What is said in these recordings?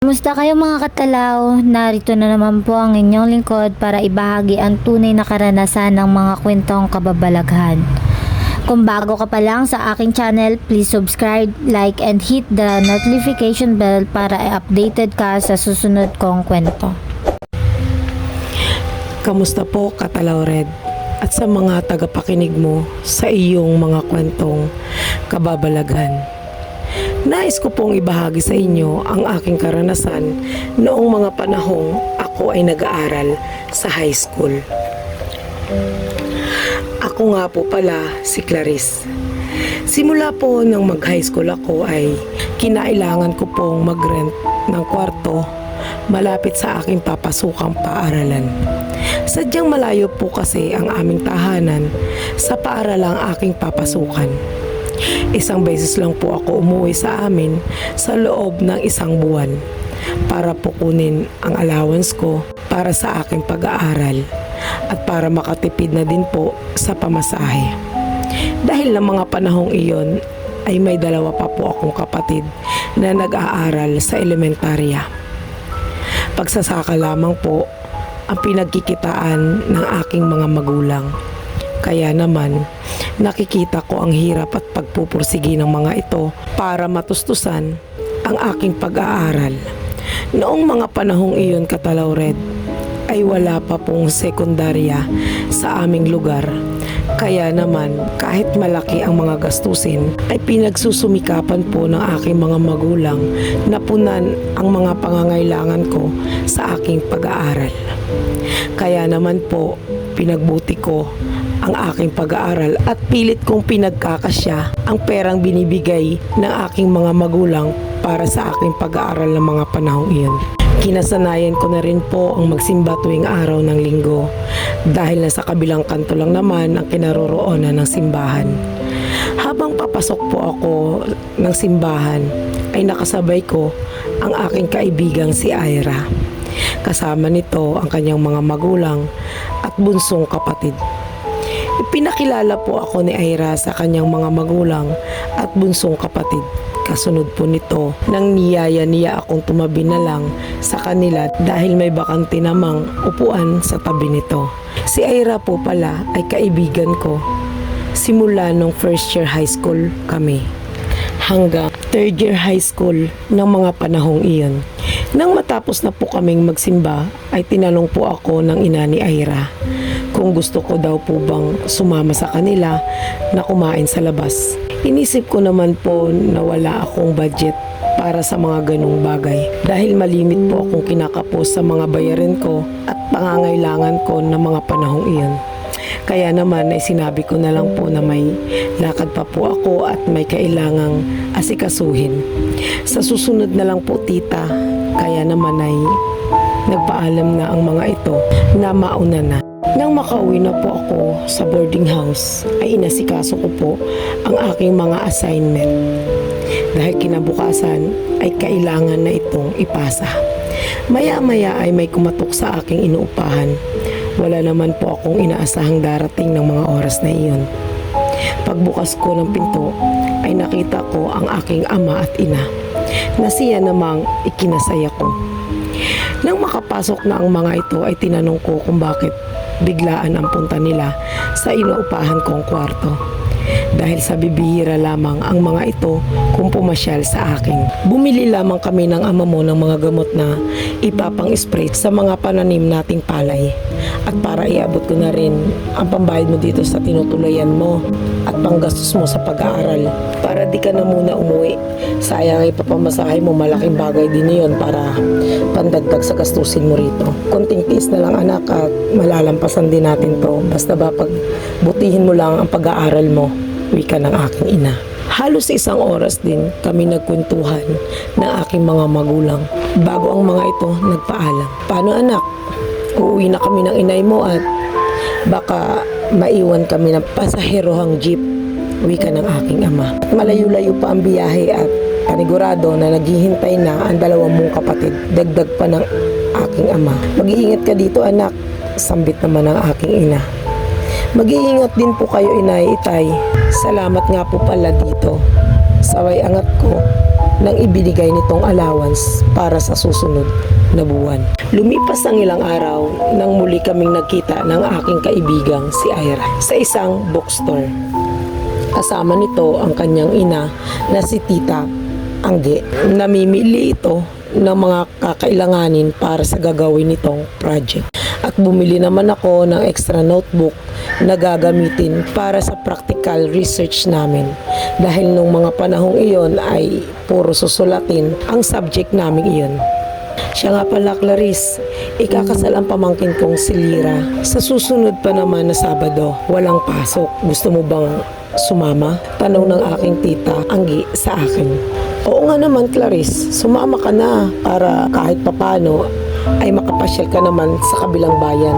Kumusta kayo mga katalaw? Narito na naman po ang inyong lingkod para ibahagi ang tunay na karanasan ng mga kwentong kababalaghan. Kung bago ka pa lang sa aking channel, please subscribe, like, and hit the notification bell para updated ka sa susunod kong kwento. Kamusta po Katalaw Red at sa mga tagapakinig mo sa iyong mga kwentong kababalaghan. Nais ko pong ibahagi sa inyo ang aking karanasan noong mga panahong ako ay nag-aaral sa high school. Ako nga po pala si Clarice. Simula po nang mag-high school ako ay kinailangan ko pong mag-rent ng kwarto malapit sa aking papasukang paaralan. Sadyang malayo po kasi ang aming tahanan sa paaralang aking papasukan. Isang beses lang po ako umuwi sa amin sa loob ng isang buwan para po kunin ang allowance ko para sa aking pag-aaral at para makatipid na din po sa pamasahe. Dahil ng mga panahong iyon ay may dalawa pa po akong kapatid na nag-aaral sa elementarya. Pagsasaka lamang po ang pinagkikitaan ng aking mga magulang. Kaya naman, nakikita ko ang hirap at pagpupursigi ng mga ito para matustusan ang aking pag-aaral. Noong mga panahong iyon, Katalaw Red, ay wala pa pong sekundarya sa aming lugar. Kaya naman, kahit malaki ang mga gastusin, ay pinagsusumikapan po ng aking mga magulang na punan ang mga pangangailangan ko sa aking pag-aaral. Kaya naman po, pinagbuti ko ang aking pag-aaral at pilit kong pinagkakasya ang perang binibigay ng aking mga magulang para sa aking pag-aaral ng mga panahong iyon. Kinasanayan ko na rin po ang magsimba tuwing araw ng linggo dahil nasa kabilang kanto lang naman ang kinaroroonan ng simbahan. Habang papasok po ako ng simbahan ay nakasabay ko ang aking kaibigang si Ira. Kasama nito ang kanyang mga magulang at bunsong kapatid. Ipinakilala po ako ni Ira sa kanyang mga magulang at bunsong kapatid. Kasunod po nito, nang niyaya niya akong tumabi na lang sa kanila dahil may bakante namang upuan sa tabi nito. Si Ira po pala ay kaibigan ko simula nung first year high school kami hanggang third year high school ng mga panahong iyon. Nang matapos na po kaming magsimba ay tinanong po ako ng ina ni Ira kung gusto ko daw po bang sumama sa kanila na kumain sa labas. Inisip ko naman po na wala akong budget para sa mga ganong bagay dahil malimit po akong kinakapos sa mga bayarin ko at pangangailangan ko ng mga panahong iyon. Kaya naman ay sinabi ko na lang po na may lakad pa po ako at may kailangang asikasuhin. Sa susunod na lang po tita, kaya naman ay nagpaalam na ang mga ito na mauna na. Nang makauwi na po ako sa boarding house ay inasikaso ko po ang aking mga assignment dahil kinabukasan ay kailangan na itong ipasa. Maya-maya ay may kumatok sa aking inuupahan. Wala naman po akong inaasahang darating ng mga oras na iyon. Pagbukas ko ng pinto ay nakita ko ang aking ama at ina na siya namang ikinasaya ko. Nang makapasok na ang mga ito ay tinanong ko kung bakit biglaan ang punta nila sa inuupahan kong kwarto. Dahil sa bibihira lamang ang mga ito kung pumasyal sa akin. Bumili lamang kami ng ama mo ng mga gamot na ipapang-spray sa mga pananim nating palay. At para iabot ko na rin ang pambayad mo dito sa tinutulayan mo at panggastos mo sa pag-aaral para di ka na muna umuwi. Sayang ay papamasahe mo, malaking bagay din yun para pandagdag sa gastusin mo rito. Konting tiis na lang anak at malalampasan din natin to. Basta ba pagbutihin mo lang ang pag-aaral mo, wika ng aking ina. Halos isang oras din kami nagkwentuhan ng aking mga magulang bago ang mga ito nagpaalam. Paano anak? Uuwi na kami ng inay mo at baka maiwan kami ng pasaherohang jeep, wika ng aking ama. At malayo-layo pa ang biyahe at panigurado na naghihintay na ang dalawang mong kapatid, dagdag pa ng aking ama. Mag-iingat ka dito anak, sambit naman ng aking ina. Mag-iingat din po kayo inay, itay. Salamat nga po pala dito. Saway angat ko ng ibinigay nitong allowance para sa susunod na buwan. Lumipas ang ilang araw nang muli kaming nagkita ng aking kaibigang si Ira sa isang bookstore. Kasama nito ang kanyang ina na si Tita Angge. Namimili ito ng mga kakailanganin para sa gagawin nitong project. At bumili naman ako ng extra notebook na gagamitin para sa practical research namin. Dahil nung mga panahong iyon ay puro susulatin ang subject namin iyon. Siya nga pala, Clarice, ikakasal ang pamangkin kong si Lyra. Sa susunod pa naman na Sabado, walang pasok. Gusto mo bang sumama? Tanong ng aking tita Anggi sa akin. Oo nga naman, Clarice, sumama ka na para kahit papano ay makapasyal ka naman sa kabilang bayan.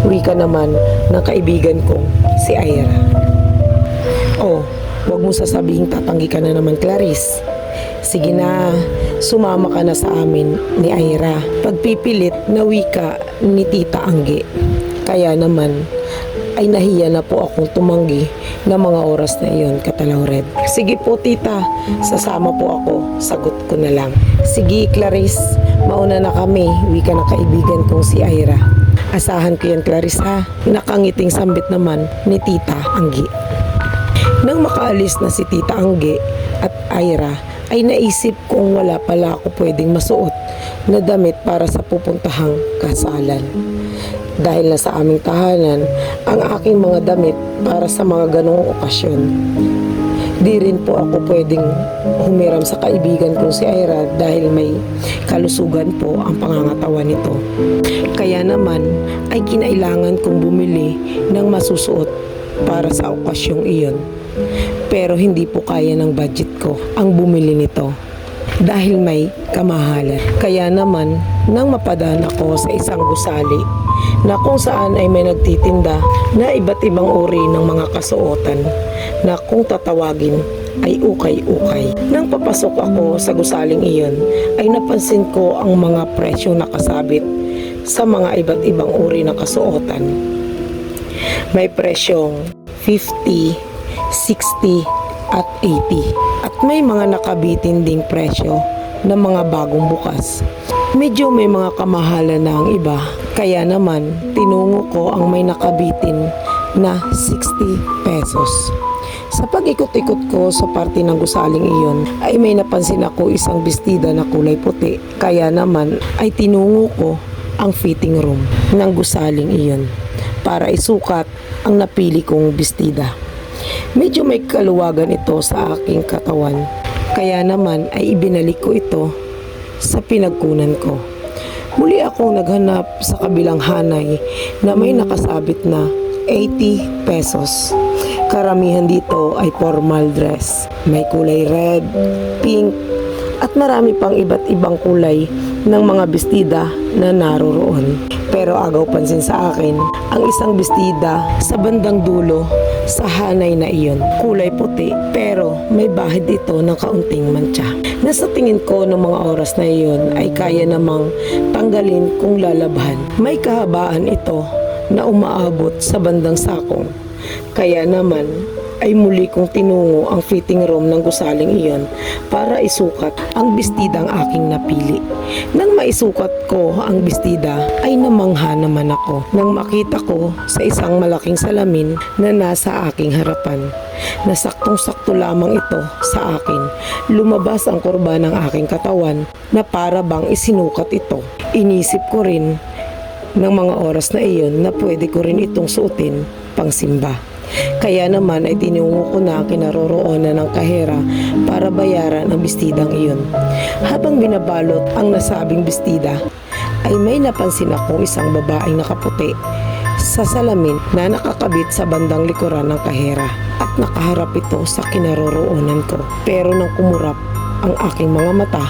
Uwi ka naman ng kaibigan kong si Ira. Oh, wag mo sasabihin tatanggi ka na naman, Clarice. Sige na, sumama ka na sa amin ni Ira. Pagpipilit na wika ni Tita Angge. Kaya naman ay nahiya na po akong tumanggi ng mga oras na iyon, Katalaw Red. Sige po, tita, sasama po ako. Sagot ko na lang. Sige, Clarice, mauna na kami. Wika ng kaibigan kong si Ira. Asahan ko yan, Clarice, ha? Nakangiting sambit naman ni Tita Angge. Nang makaalis na si Tita Angge at Ira, ay naisip kong wala pala ako pwedeng masuot na damit para sa pupuntahang kasalan. Dahil na sa aming tahanan ang aking mga damit para sa mga ganong okasyon. Di rin po ako pwedeng humiram sa kaibigan kong si Ira dahil may kalusugan po ang pangangatawan nito. Kaya naman ay kinailangan kong bumili ng masusuot para sa okasyong iyon. Pero hindi po kaya ng budget ko ang bumili nito dahil may kamahalan. Kaya naman nang mapadaan ako sa isang gusali na kung saan ay may nagtitinda na iba't ibang uri ng mga kasuotan na kung tatawagin ay ukay-ukay. Nang papasok ako sa gusaling iyon ay napansin ko ang mga presyo na kasabit sa mga iba't ibang uri ng kasuotan. May presyong 50, 60 at 80 at may mga nakabitin ding presyo ng mga bagong bukas. Medyo may mga kamahalan na ang iba, kaya naman tinungo ko ang may nakabitin na 60 pesos. Sa pag-ikot-ikot ko sa parte ng gusaling iyon ay may napansin ako isang bestida na kulay puti, kaya naman ay tinungo ko ang fitting room ng gusaling iyon para isukat ang napili kong bestida. Medyo may kaluwagan ito sa aking katawan, kaya naman ay ibinalik ko ito sa pinagkunan ko. Muli akong naghanap sa kabilang hanay na may nakasabit na 80 pesos. Karamihan dito ay formal dress. May kulay red, pink, at marami pang iba't ibang kulay ng mga bestida na naroroon. Pero agaw pansin sa akin ang isang bestida sa bandang dulo sa hanay na iyon. Kulay puti pero may bahid ito ng kaunting mantsa. Nasa tingin ko ng mga oras na iyon ay kaya namang tanggalin kung lalabhan. May kahabaan ito na umaabot sa bandang sakong. Kaya naman ay muli kong tinungo ang fitting room ng gusaling iyon para isukat ang bestidang aking napili. Nang maisukat ko ang bestida ay namangha naman ako nang makita ko sa isang malaking salamin na nasa aking harapan. Nasaktong-sakto lamang ito sa akin. Lumabas ang kurba ng aking katawan na para bang isinukat ito. Inisip ko rin ng mga oras na iyon na pwede ko rin itong suotin pang simba. Kaya naman ay tinungo ko na ang kinaroroonan ng kahera para bayaran ang bestidang iyon. Habang binabalot ang nasabing bestida, ay may napansin akong isang babaeng nakaputi sa salamin na nakakabit sa bandang likuran ng kahera at nakaharap ito sa kinaroroonan ko. Pero nang kumurap ang aking mga mata,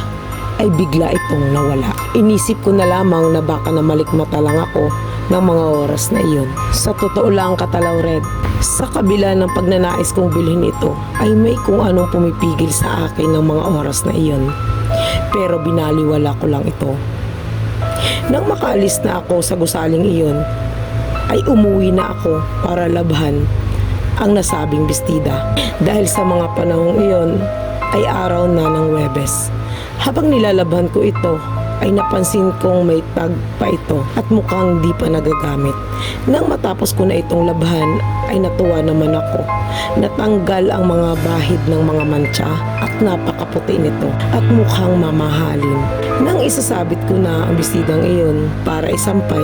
ay bigla itong nawala. Inisip ko na lamang na baka namalikmata lang ako ng mga oras na iyon. Sa totoo lang, Katalaw Red, sa kabila ng pagnanais kong bilhin ito, ay may kung anong pumipigil sa akin ng mga oras na iyon. Pero binaliwala ko lang ito. Nang makaalis na ako sa gusaling iyon, ay umuwi na ako para labhan ang nasabing bestida. Dahil sa mga panahong iyon, ay araw na ng Huwebes. Habang nilalabhan ko ito, ay napansin kong may tag pa ito at mukhang di pa nagagamit. Nang matapos ko na itong labhan, ay natuwa naman ako. Natanggal ang mga bahid ng mga mantsa at napakaputi nito at mukhang mamahalin. Nang isasabit ko na ang bestidang iyon para isampay,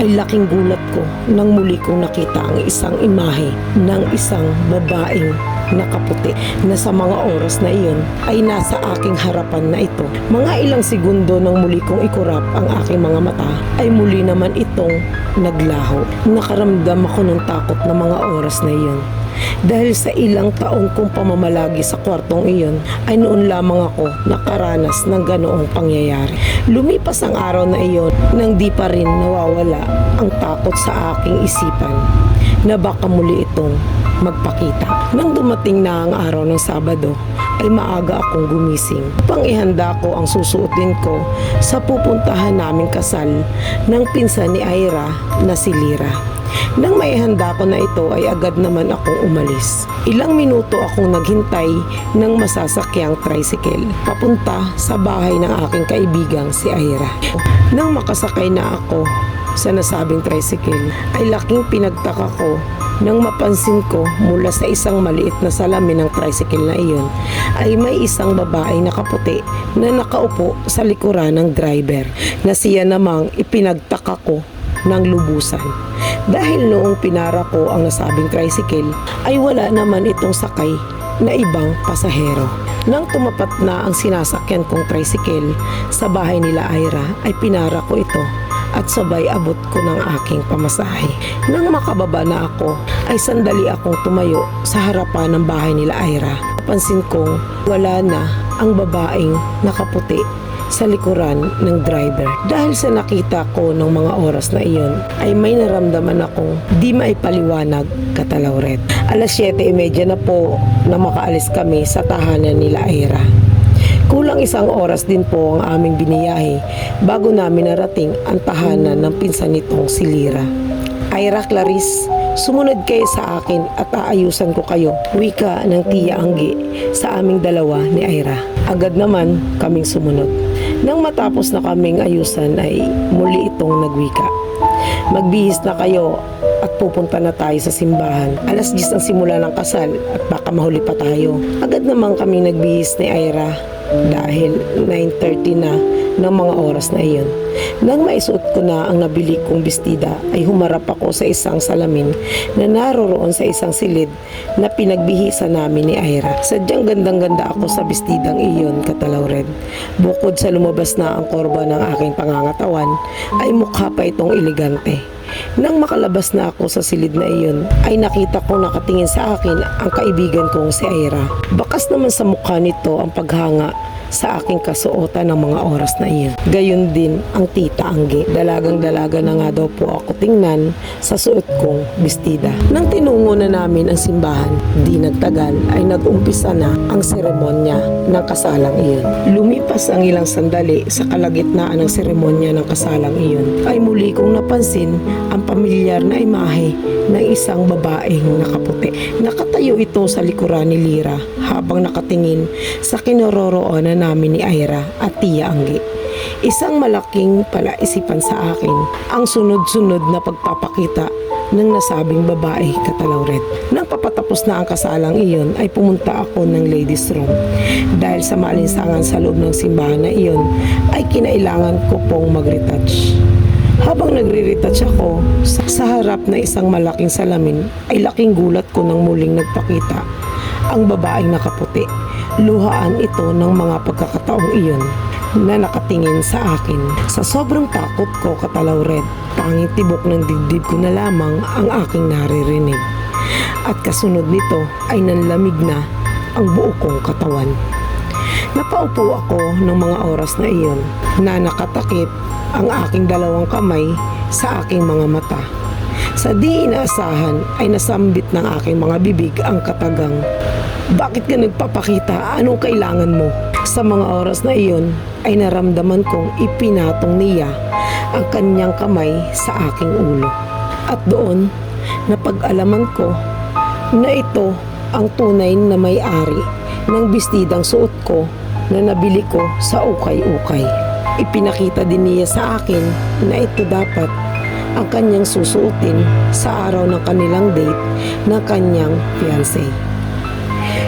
ay laking gulat ko nang muli kong nakita ang isang imahe ng isang babaeng nakaputi na sa mga oras na iyon ay nasa aking harapan na ito. Mga ilang segundo nang muli kong ikurap ang aking mga mata ay muli naman itong naglaho. Nakaramdam ako ng takot na mga oras na iyon. Dahil sa ilang taong kong pamamalagi sa kwartong iyon ay noon lamang ako nakaranas ng ganoong pangyayari. Lumipas ang araw na iyon nang di pa rin nawawala ang takot sa aking isipan na baka muli itong magpakita. Nang dumating na ang araw ng Sabado, ay maaga akong gumising upang ihanda ko ang susuotin ko sa pupuntahan naming kasal ng pinsan ni Ira na si Lira. Nang maihanda ko na ito ay agad naman akong umalis. Ilang minuto akong naghintay ng masasakyang tricycle papunta sa bahay ng aking kaibigang si Ira. Nang makasakay na ako sa nasabing tricycle ay laking pinagtaka ko nang mapansin ko mula sa isang maliit na salamin ng tricycle na iyon ay may isang babae nakaputi na nakaupo sa likuran ng driver na siya namang ipinagtaka ko ng lubusan. Dahil noong pinara ko ang nasabing tricycle ay wala naman itong sakay na ibang pasahero. Nang tumapat na ang sinasakyan kong tricycle sa bahay nila Ira ay pinara ko ito at sabay abot ko ng aking pamasahe. Nang makababa na ako ay sandali akong tumayo sa harapan ng bahay nila Ira. Napansin kong wala na ang babaeng nakaputi sa likuran ng driver. Dahil sa nakita ko ng mga oras na iyon ay may naramdaman akong di maipaliwanag, Katalawret. Alas 7:30 na po na makaalis kami sa tahanan nila Ira. Kulang isang oras din po ang aming biniyahe bago namin narating ang tahanan ng pinsan nitong si Lira. Ira, Clarice, sumunod kayo sa akin at aayusan ko kayo, wika ng Tiya Anggi sa aming dalawa ni Ira. Agad naman kaming sumunod. Nang matapos na kaming ayusan ay muli itong nagwika. Magbihis na kayo at pupunta na tayo sa simbahan. Alas 10 ang simula ng kasal at baka mahuli pa tayo. Agad naman kaming nagbihis ni Ira dahil 9:30 na ng mga oras na iyon. Nang maisuot ko na ang nabili kong bestida ay humarap ako sa isang salamin na naroroon sa isang silid na pinagbihisan namin ni Ira. Sadyang gandang-ganda ako sa bestidang iyon, Katalawred. Bukod sa lumabas na ang korba ng aking pangangatawan ay mukha pa itong elegante. Nang makalabas na ako sa silid na iyon, ay nakita ko nakatingin sa akin ang kaibigan kong si Ira. Bakas naman sa mukha nito ang paghanga sa aking kasuotan ng mga oras na iyon. Gayon din ang Tita Anggi. Dalagang-dalaga na nga daw po ako tingnan sa suot kong bestida. Nang tinungo na namin ang simbahan, di nagtagal ay nag-umpisa na ang seremonya ng kasalang iyon. Lumipas ang ilang sandali sa kalagitnaan ng seremonya ng kasalang iyon ay muli kong napansin ang pamilyar na imahe ng isang babaeng nakaputi. Nakatayo ito sa likuran ni Lira habang nakatingin sa kinaroroonan namin ni Ira at Tiya Anggi. Isang malaking palaisipan sa akin ang sunod-sunod na pagpapakita ng nasabing babae, Katalawret. Nang papatapos na ang kasalang iyon ay pumunta ako ng ladies room. Dahil sa maalinsangan sa loob ng simbahan na iyon ay kinailangan ko pong mag-retouch. Habang nagre-retouch ako sa harap na isang malaking salamin ay laking gulat ko nang muling nagpakita ang babaeng nakaputi. Luhaan ito ng mga pagkakataong iyon na nakatingin sa akin. Sa sobrang takot ko, Katalawred, tanging tibok ng dibdib ko na lamang ang aking naririnig. At kasunod nito ay nanlamig na ang buo kong katawan. Napaupo ako ng mga oras na iyon na nakatakip ang aking dalawang kamay sa aking mga mata. Sa di inaasahan ay nasambit ng aking mga bibig ang katagang, "Bakit ka nagpapakita? Anong kailangan mo?" Sa mga oras na iyon ay naramdaman kong ipinatong niya ang kanyang kamay sa aking ulo. At doon napag-alaman ko na ito ang tunay na may-ari ng bestidang suot ko na nabili ko sa ukay-ukay. Ipinakita din niya sa akin na ito dapat ang kanyang susuotin sa araw ng kanilang date ng kanyang fiancé.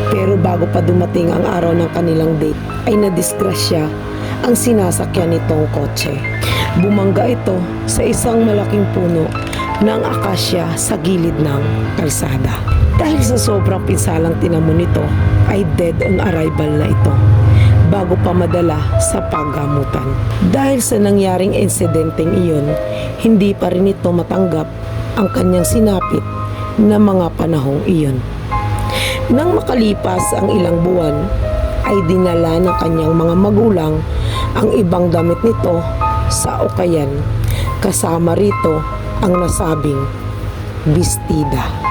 Pero bago pa dumating ang araw ng kanilang date ay nadisgrasya ang sinasakyan nitong kotse. Bumangga ito sa isang malaking puno ng akasya sa gilid ng kalsada. Dahil sa sobrang pinsalang tinamo nito ay dead on arrival na ito bago pa madala sa paggamutan. Dahil sa nangyaring insidenteng iyon, hindi pa rin ito matanggap ang kanyang sinapit na mga panahong iyon. Nang makalipas ang ilang buwan, ay dinala ng kanyang mga magulang ang ibang damit nito sa ukayan, kasama rito ang nasabing bestida.